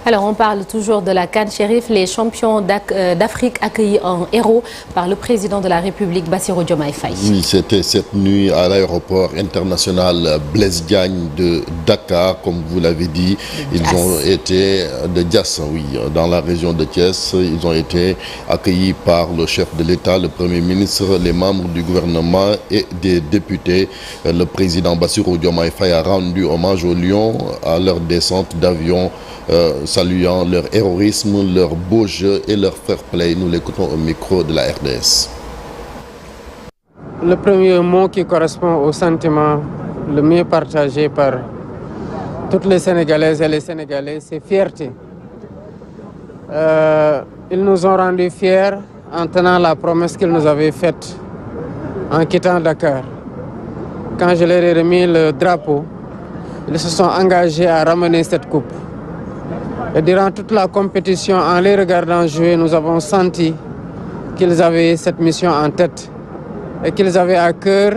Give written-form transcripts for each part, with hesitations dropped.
Alors, on parle toujours de la CAN Chérif, les champions d'Afrique accueillis en héros par le président de la République, Bassirou Diomaye Faye. Oui, c'était cette nuit à l'aéroport international Blaise Diagne de Dakar, comme vous l'avez dit. Ils ont été de Diass, oui, dans la région de Thiès. Ils ont été accueillis par le chef de l'État, le Premier ministre, les membres du gouvernement et des députés. Le président Bassirou Diomaye Faye a rendu hommage aux Lions à leur descente d'avion, saluant leur héroïsme, leur beau jeu et leur fair play. Nous l'écoutons au micro de la RDS. Le premier mot qui correspond au sentiment le mieux partagé par toutes les Sénégalaises et les Sénégalais, c'est fierté. Ils nous ont rendus fiers en tenant la promesse qu'ils nous avaient faite en quittant Dakar. Quand je leur ai remis le drapeau, ils se sont engagés à ramener cette coupe. Et durant toute la compétition, en les regardant jouer, nous avons senti qu'ils avaient cette mission en tête et qu'ils avaient à cœur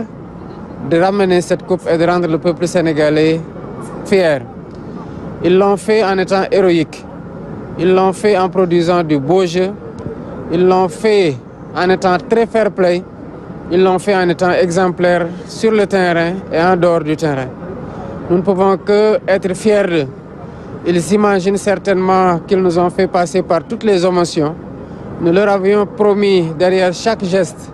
de ramener cette coupe et de rendre le peuple sénégalais fier. Ils l'ont fait en étant héroïques. Ils l'ont fait en produisant du beau jeu. Ils l'ont fait en étant très fair play. Ils l'ont fait en étant exemplaires sur le terrain et en dehors du terrain. Nous ne pouvons que être fiers d'eux. Ils imaginent certainement qu'ils nous ont fait passer par toutes les émotions. Nous leur avions promis derrière chaque geste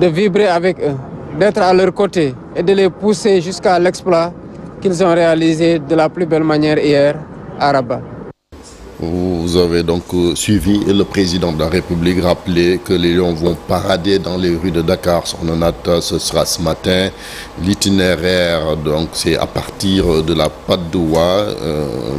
de vibrer avec eux, d'être à leur côté et de les pousser jusqu'à l'exploit qu'ils ont réalisé de la plus belle manière hier à Rabat. Vous avez donc suivi le président de la République rappeler que les Lions vont parader dans les rues de Dakar. Son annonce, ce sera ce matin. L'itinéraire, donc, c'est à partir de la Patte d'Oie.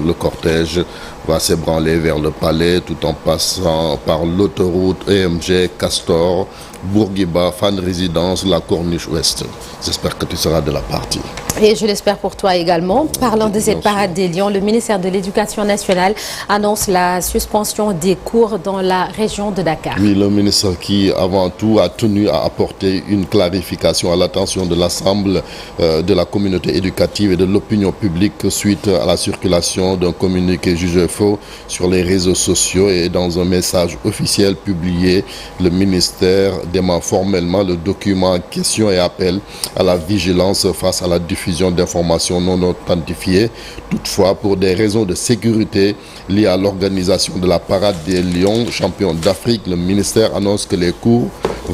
Le cortège va s'ébranler vers le palais tout en passant par l'autoroute EMG, Castor, Bourguiba, Fan Résidence, la Corniche Ouest. J'espère que tu seras de la partie. Et je l'espère pour toi également. Parlant de cette parade des Lions, le ministère de l'Éducation nationale annonce la suspension des cours dans la région de Dakar. Oui, le ministre qui, avant tout, a tenu à apporter une clarification à l'attention de l'ensemble de la communauté éducative et de l'opinion publique suite à la circulation d'un communiqué jugé faux sur les réseaux sociaux. Et dans un message officiel publié, le ministère dément formellement le document en question et appelle à la vigilance face à la diffusion d'informations non authentifiées. Toutefois, pour des raisons de sécurité liées à l'organisation de la parade des Lions, champions d'Afrique, le ministère annonce que les cours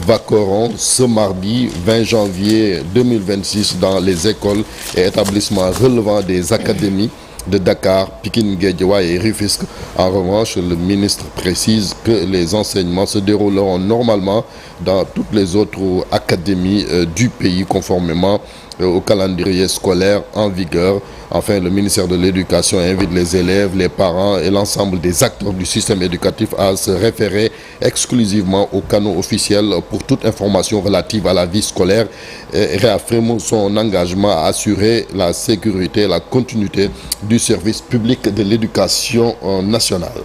vaqueront ce mardi 20 janvier 2026 dans les écoles et établissements relevant des académies de Dakar, Pikine, Guédiawaye et Rufisque. En revanche, le ministre précise que les enseignements se dérouleront normalement dans toutes les autres académies du pays conformément au calendrier scolaire en vigueur. Enfin, le ministère de l'Éducation invite les élèves, les parents et l'ensemble des acteurs du système éducatif à se référer exclusivement aux canaux officiels pour toute information relative à la vie scolaire et réaffirme son engagement à assurer la sécurité et la continuité du service public de l'éducation nationale.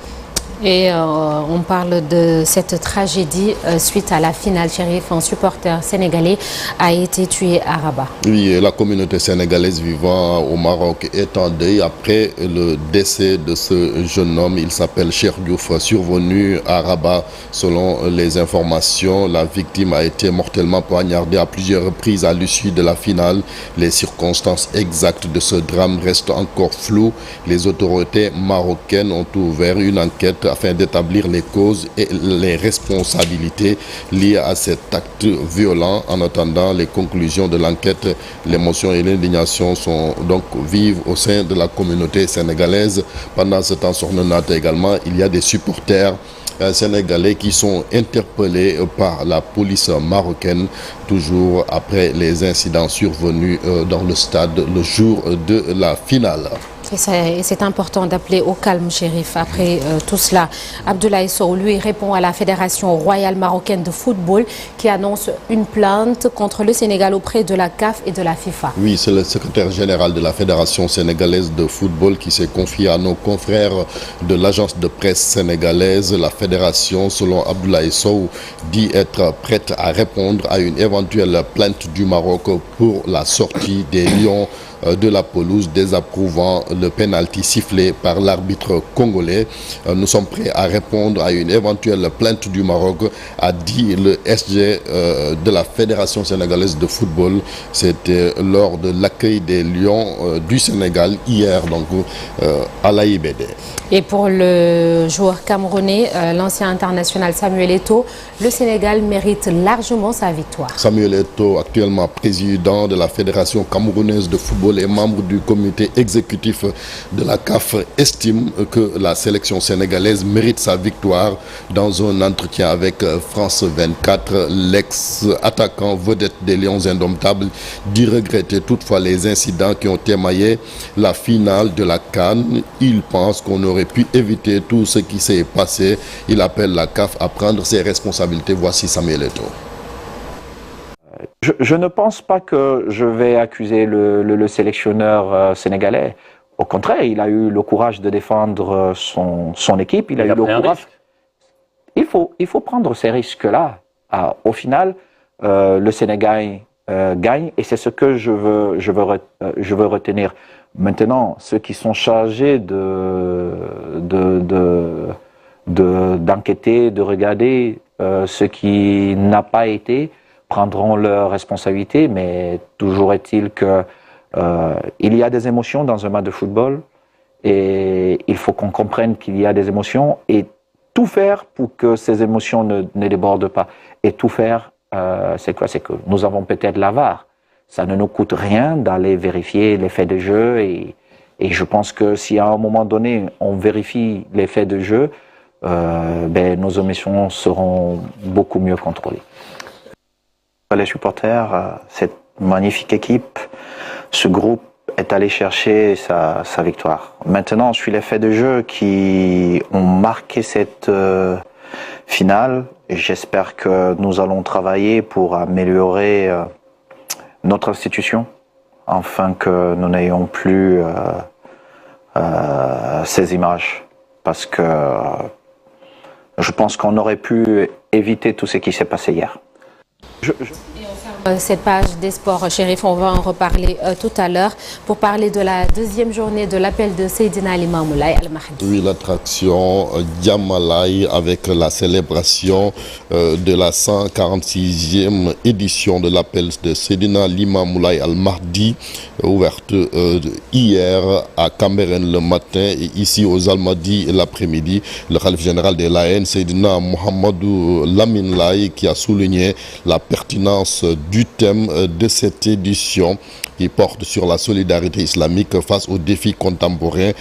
Et on parle de cette tragédie suite à la finale. Chérif, un supporter sénégalais a été tué à Rabat. Oui, la communauté sénégalaise vivant au Maroc est en deuil après le décès de ce jeune homme. Il s'appelle Cheikh Diouf, survenu à Rabat. Selon les informations, la victime a été mortellement poignardée à plusieurs reprises à l'issue de la finale. Les circonstances exactes de ce drame restent encore floues. Les autorités marocaines ont ouvert une enquête afin d'établir les causes et les responsabilités liées à cet acte violent. En attendant les conclusions de l'enquête, l'émotion et l'indignation sont donc vives au sein de la communauté sénégalaise. Pendant ce temps, sur Nonate également, il y a des supporters sénégalais qui sont interpellés par la police marocaine, toujours après les incidents survenus dans le stade le jour de la finale. Et c'est important d'appeler au calme, Chérif. Après tout cela, Abdoulaye Sow, lui, répond à la Fédération royale marocaine de football qui annonce une plainte contre le Sénégal auprès de la CAF et de la FIFA. Oui, c'est le secrétaire général de la Fédération sénégalaise de football qui s'est confié à nos confrères de l'agence de presse sénégalaise. La Fédération, selon Abdoulaye Sow, dit être prête à répondre à une éventuelle plainte du Maroc pour la sortie des Lions de la pelouse, désapprouvant le pénalty sifflé par l'arbitre congolais. Nous sommes prêts à répondre à une éventuelle plainte du Maroc, a dit le SG de la Fédération sénégalaise de football. C'était lors de l'accueil des Lions du Sénégal hier, donc à l'AIBD. Et pour le joueur camerounais, l'ancien international Samuel Eto'o, le Sénégal mérite largement sa victoire. Samuel Eto'o, actuellement président de la Fédération camerounaise de football et membre du comité exécutif de la CAF, estime que la sélection sénégalaise mérite sa victoire. Dans un entretien avec France 24, l'ex-attaquant vedette des Lions indomptables dit regretter toutefois les incidents qui ont émaillé la finale de la CAN. Il pense qu'on aurait pu éviter tout ce qui s'est passé. Il appelle la CAF à prendre ses responsabilités. Voici Samuel Eto'o. Je ne pense pas que je vais accuser le sélectionneur sénégalais. Au contraire, il a eu le courage de défendre son équipe. Il a eu le courage. Il faut prendre ces risques-là. Au final, le Sénégal gagne et c'est ce que je veux retenir. Maintenant, ceux qui sont chargés d'enquêter, de regarder ce qui n'a pas été, prendront leurs responsabilités, mais toujours est-il que il y a des émotions dans un match de football et il faut qu'on comprenne qu'il y a des émotions et tout faire pour que ces émotions ne débordent pas. Et tout faire, c'est quoi? C'est que nous avons peut-être la VAR. Ça ne nous coûte rien d'aller vérifier les faits de jeu et je pense que si à un moment donné on vérifie les faits de jeu, nos émotions seront beaucoup mieux contrôlées. Les supporters, cette magnifique équipe, ce groupe est allé chercher sa victoire. Maintenant, sur les faits de jeu qui ont marqué cette finale, j'espère que nous allons travailler pour améliorer notre institution, afin que nous n'ayons plus ces images. Parce que je pense qu'on aurait pu éviter tout ce qui s'est passé hier. Cette page des sports, Chérif, on va en reparler tout à l'heure pour parler de la deuxième journée de l'appel de Seydina Limamou Laye Al Mahdi. Oui, l'attraction Diamalaye avec la célébration de la 146e édition de l'appel de Seydina Limamou Laye Al Mahdi, ouverte hier à Cambérène le matin et ici aux Almadies l'après-midi. Le khalife général des Layènes, Seydina Mohamedou Lamine Laye, qui a souligné la pertinence du thème de cette édition qui porte sur la solidarité islamique face aux défis contemporains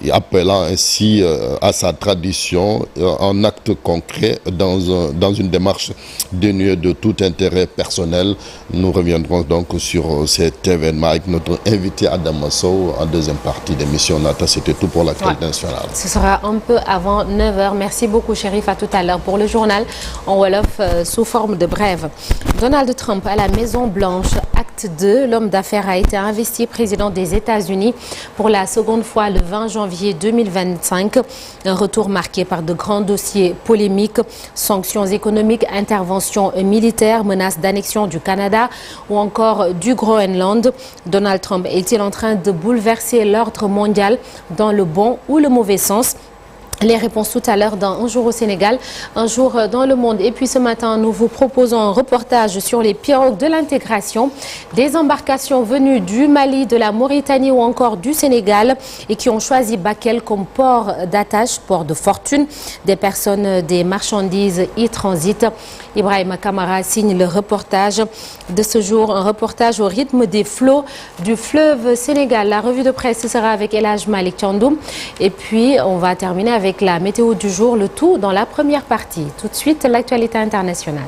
et appelant ainsi à sa tradition en acte concret dans une démarche dénuée de tout intérêt personnel. Nous reviendrons donc sur cet événement avec notre invité Adam Sow en deuxième partie d'émission. Nata, c'était tout pour l'actualité nationale. Ce sera un peu avant 9h. Merci beaucoup, Chérif. À tout à l'heure pour le journal en Wolof sous forme de brève. Donald Trump à la Maison-Blanche, acte 2. L'homme d'affaires a été investi président des États-Unis pour la seconde fois le 20 janvier 2025. Un retour marqué par de grands dossiers polémiques, sanctions économiques, interventions militaires, menaces d'annexion du Canada ou encore du Groenland. Donald Trump est-il en train de bouleverser l'ordre mondial dans le bon ou le mauvais sens? Les réponses tout à l'heure dans Un jour au Sénégal, un jour dans le monde. Et puis ce matin, nous vous proposons un reportage sur les pirogues de l'intégration, des embarcations venues du Mali, de la Mauritanie ou encore du Sénégal et qui ont choisi Bakel comme port d'attache, port de fortune. Des personnes, des marchandises y transitent. Ibrahima Kamara signe le reportage de ce jour, un reportage au rythme des flots du fleuve Sénégal. La revue de presse sera avec El Hadj Malick Thiandoum. Et puis, on va terminer avec la météo du jour, le tout dans la première partie. Tout de suite, l'actualité internationale.